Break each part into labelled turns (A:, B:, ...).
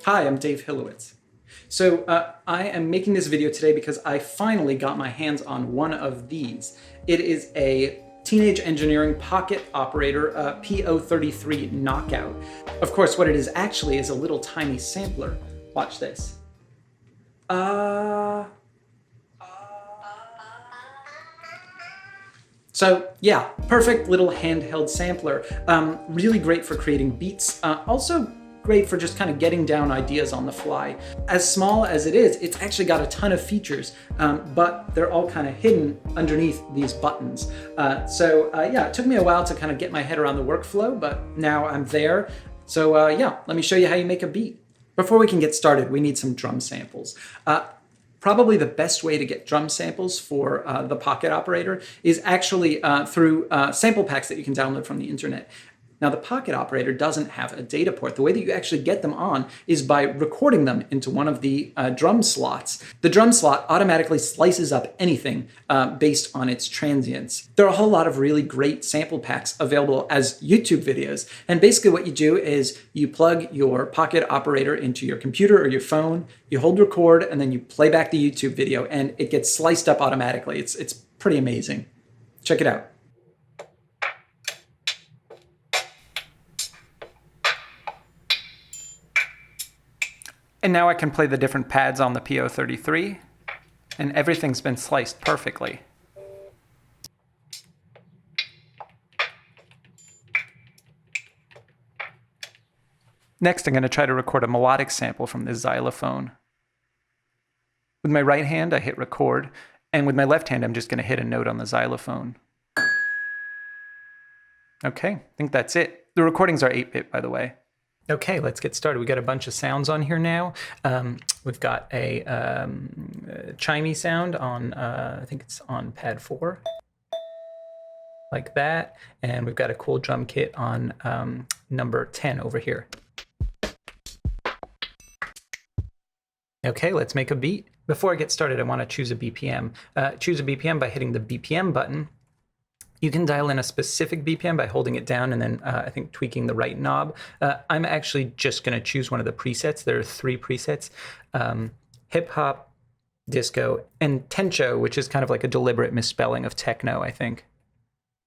A: Hi, I'm Dave Hilowitz. So I am making this video today because I finally got my hands on one of these. It is a Teenage Engineering Pocket Operator P033 Knockout. Of course, what it is actually is a little tiny sampler. Watch this. So yeah, perfect little handheld sampler. Really great for creating beats. Also great for just kind of getting down ideas on the fly. As small as it is, it's actually got a ton of features, but they're all kind of hidden underneath these buttons. Yeah, it took me a while to kind of get my head around the workflow, but now I'm there. So yeah, let me show you how you make a beat. Before we can get started, we need some drum samples. Probably the best way to get drum samples for the Pocket Operator is actually through sample packs that you can download from the internet. Now, the Pocket Operator doesn't have a data port. The way that you actually get them on is by recording them into one of the drum slots. The drum slot automatically slices up anything based on its transients. There are a whole lot of really great sample packs available as YouTube videos. And basically what you do is you plug your Pocket Operator into your computer or your phone, you hold record, and then you play back the YouTube video, and it gets sliced up automatically. It's pretty amazing. Check it out. And now I can play the different pads on the P033, and everything's been sliced perfectly. Next, I'm going to try to record a melodic sample from this xylophone. With my right hand, I hit record, and with my left hand, I'm just going to hit a note on the xylophone. Okay, I think that's it. The recordings are 8-bit, by the way. Okay, let's get started. We got a bunch of sounds on here now. We've got a chimey sound on, I think it's on pad 4, like that. And we've got a cool drum kit on number 10 over here. Okay, let's make a beat. Before I get started, I want to choose a BPM. Choose a BPM by hitting the BPM button. You can dial in a specific BPM by holding it down and then I think tweaking the right knob. I'm actually just going to choose one of the presets. There are 3 presets, hip hop, disco, and tencho, which is kind of like a deliberate misspelling of techno, I think.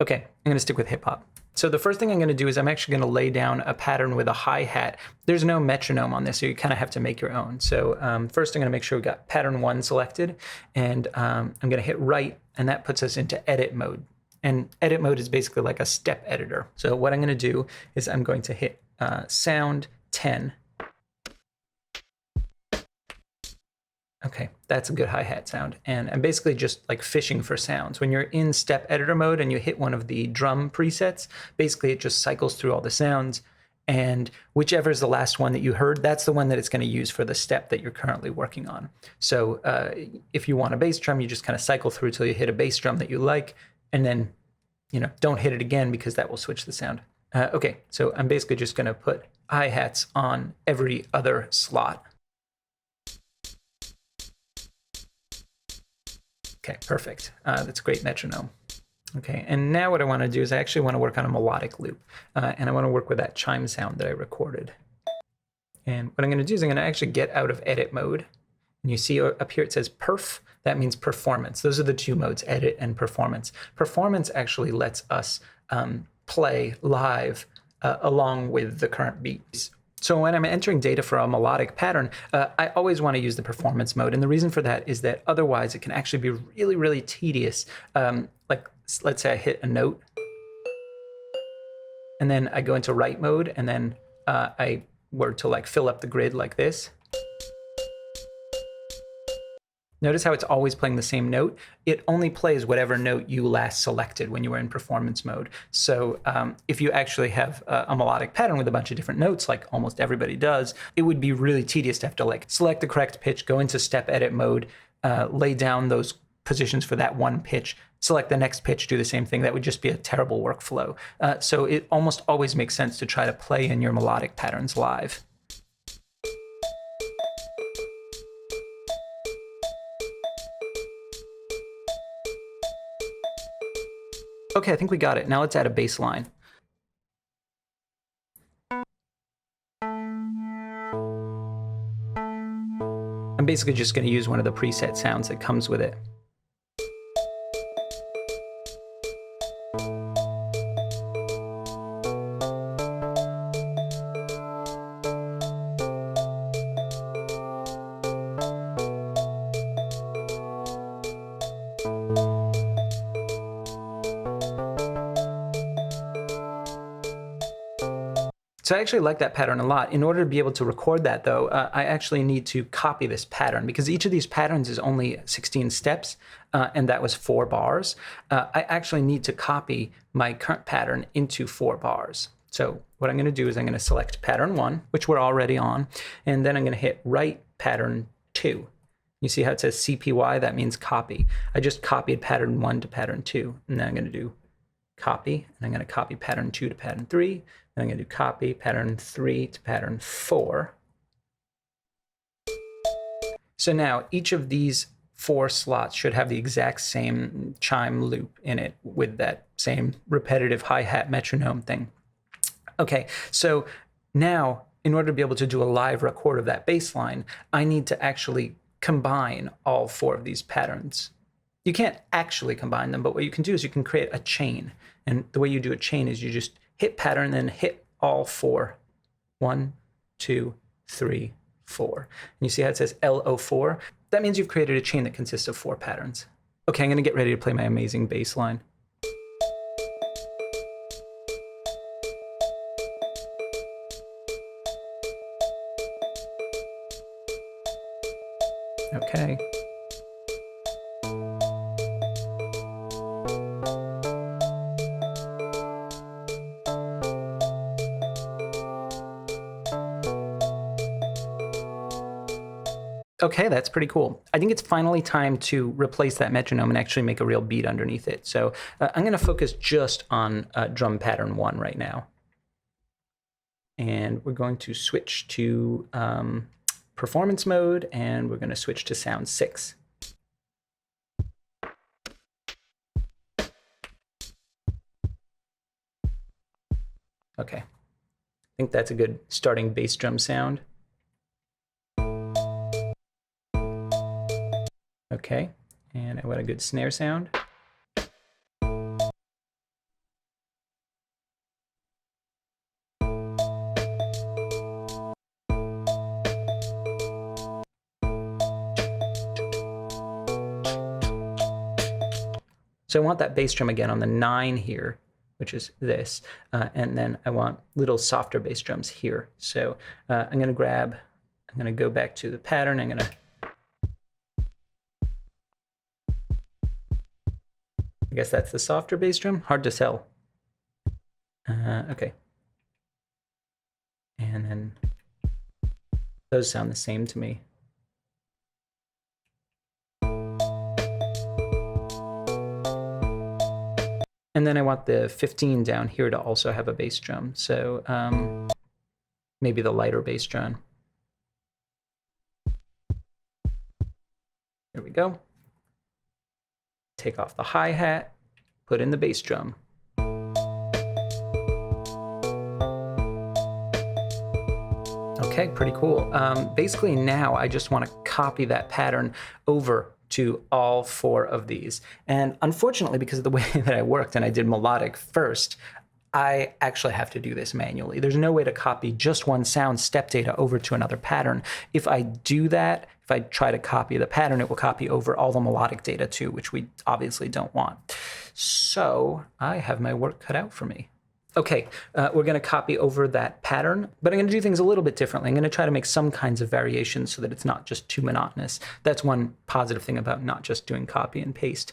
A: Okay, I'm going to stick with hip hop. So the first thing I'm going to do is I'm actually going to lay down a pattern with a hi-hat. There's no metronome on this, so you kind of have to make your own. So first I'm going to make sure we've got pattern 1 selected, and I'm going to hit right, and that puts us into edit mode. And edit mode is basically like a step editor. So what I'm going to do is I'm going to hit sound 10. Okay, that's a good hi-hat sound. And I'm basically just like fishing for sounds. When you're in step editor mode and you hit one of the drum presets, basically it just cycles through all the sounds. And whichever is the last one that you heard, that's the one that it's going to use for the step that you're currently working on. So if you want a bass drum, you just kind of cycle through till you hit a bass drum that you like. And then, don't hit it again because that will switch the sound. Okay, so I'm basically just going to put hi-hats on every other slot. Okay, perfect. That's a great metronome. Okay, and now what I want to do is I actually want to work on a melodic loop. And I want to work with that chime sound that I recorded. And what I'm going to do is I'm going to actually get out of edit mode. And you see up here it says perf. That means performance. Those are the 2 modes, edit and performance. Performance actually lets us play live along with the current beats. So when I'm entering data for a melodic pattern, I always want to use the performance mode. And the reason for that is that otherwise it can actually be really, really tedious. Like let's say I hit a note and then I go into write mode and then I were to like fill up the grid like this. Notice how it's always playing the same note. It only plays whatever note you last selected when you were in performance mode. So if you actually have a melodic pattern with a bunch of different notes, like almost everybody does, it would be really tedious to have to like select the correct pitch, go into step edit mode, lay down those positions for that one pitch, select the next pitch, do the same thing. That would just be a terrible workflow. So it almost always makes sense to try to play in your melodic patterns live. Okay, I think we got it. Now let's add a bass line. basically just going to use one of the preset sounds that comes with it. So I actually like that pattern a lot. In order to be able to record that though, I actually need to copy this pattern because each of these patterns is only 16 steps and that was 4 bars. I actually need to copy my current pattern into 4 bars. So what I'm going to do is I'm going to select pattern 1, which we're already on, and then I'm going to hit write pattern 2. You see how it says CPY? That means copy. I just copied pattern 1 to pattern 2, and then I'm going to do copy, and I'm going to copy pattern 2 to pattern 3. I'm going to do copy pattern 3 to pattern 4. So now each of these 4 slots should have the exact same chime loop in it with that same repetitive hi-hat metronome thing. Okay, so now in order to be able to do a live record of that bass line, I need to actually combine all 4 of these patterns. You can't actually combine them, but what you can do is you can create a chain. And the way you do a chain is you just hit pattern, then hit all 4. 1, 2, 3, 4. And you see how it says LO4? That means you've created a chain that consists of 4 patterns. Okay, I'm going to get ready to play my amazing bass line. Okay. Okay, that's pretty cool. I think it's finally time to replace that metronome and actually make a real beat underneath it. So I'm going to focus just on drum pattern 1 right now. And we're going to switch to performance mode, and we're going to switch to sound 6. Okay, I think that's a good starting bass drum sound. Okay, and I want a good snare sound. So I want that bass drum again on the 9 here, which is this, and then I want little softer bass drums here. So I'm going to go back to the pattern. I'm going to I guess that's the softer bass drum. Hard to tell. Okay. And then those sound the same to me. And then I want the 15 down here to also have a bass drum. So maybe the lighter bass drum. There we go. Take off the hi-hat, put in the bass drum. Okay, pretty cool. Basically now I just want to copy that pattern over to all 4 of these. And unfortunately, because of the way that I worked and I did melodic first, I actually have to do this manually. There's no way to copy just one sound step data over to another pattern. If I do that, if I try to copy the pattern, it will copy over all the melodic data too, which we obviously don't want. So I have my work cut out for me. Okay, we're going to copy over that pattern, but I'm going to do things a little bit differently. I'm going to try to make some kinds of variations so that it's not just too monotonous. That's one positive thing about not just doing copy and paste.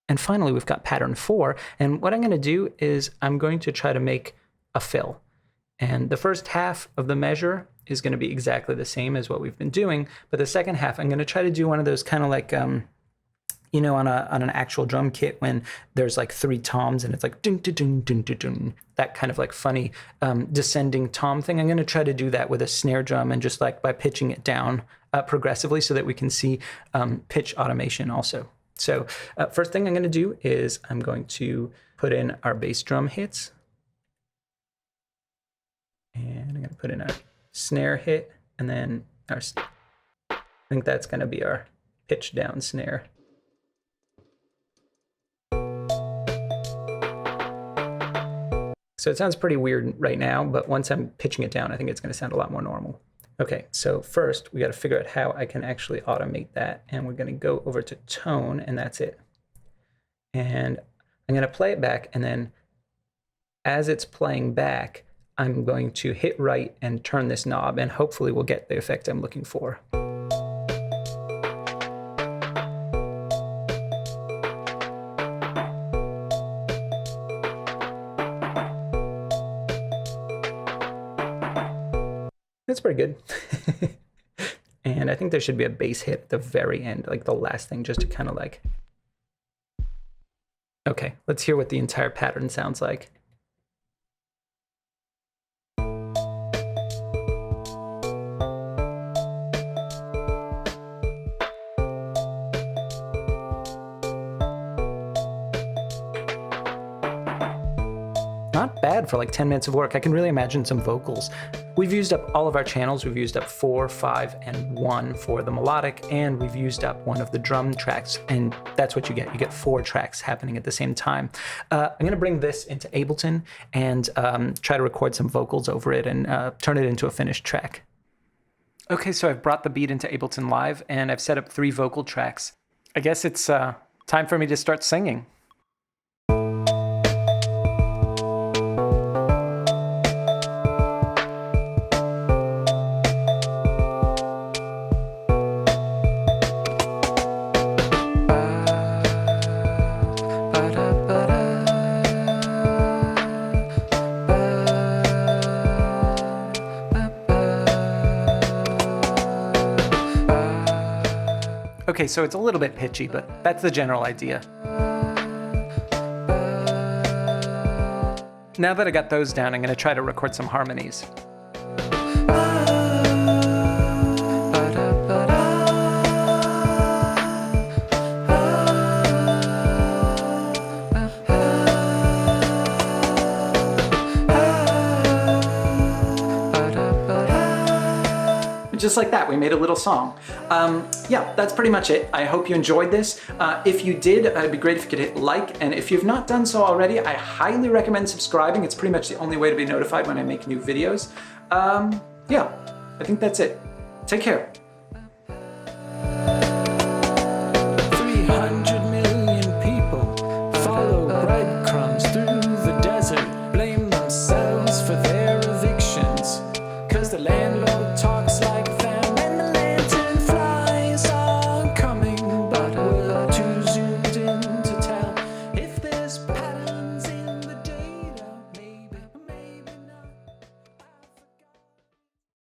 A: And finally, we've got pattern 4. And what I'm going to do is I'm going to try to make a fill. And the first half of the measure is going to be exactly the same as what we've been doing. But the second half, I'm going to try to do one of those kind of like, you know, on an actual drum kit when there's like 3 toms and it's like dun, dun, dun, dun, dun, dun, that kind of like funny descending tom thing. I'm going to try to do that with a snare drum and just like by pitching it down progressively so that we can see pitch automation also. So first thing I'm going to do is I'm going to put in our bass drum hits. And I'm gonna put in a snare hit, and then I think that's gonna be our pitch down snare. So it sounds pretty weird right now, but once I'm pitching it down, I think it's gonna sound a lot more normal. Okay, so first we gotta figure out how I can actually automate that, and we're gonna go over to tone, and that's it. And I'm gonna play it back, and then as it's playing back, I'm going to hit right and turn this knob, and hopefully we'll get the effect I'm looking for. That's pretty good. And I think there should be a bass hit at the very end, like the last thing, just to kind of like... Okay, let's hear what the entire pattern sounds like. Not bad for like 10 minutes of work. I can really imagine some vocals. We've used up all of our channels. We've used up 4, 5, and 1 for the melodic, and we've used up one of the drum tracks, and that's what you get. You get 4 tracks happening at the same time. I'm gonna bring this into Ableton and try to record some vocals over it and turn it into a finished track. Okay, so I've brought the beat into Ableton Live, and I've set up 3 vocal tracks. I guess it's time for me to start singing. Okay, so it's a little bit pitchy, but that's the general idea. Now that I got those down, I'm going to try to record some harmonies. Just like that, we made a little song. Yeah, that's pretty much it. I hope you enjoyed this. If you did, it'd be great if you could hit like, and if you've not done so already, I highly recommend subscribing. It's pretty much the only way to be notified when I make new videos. Yeah, I think that's it. Take care.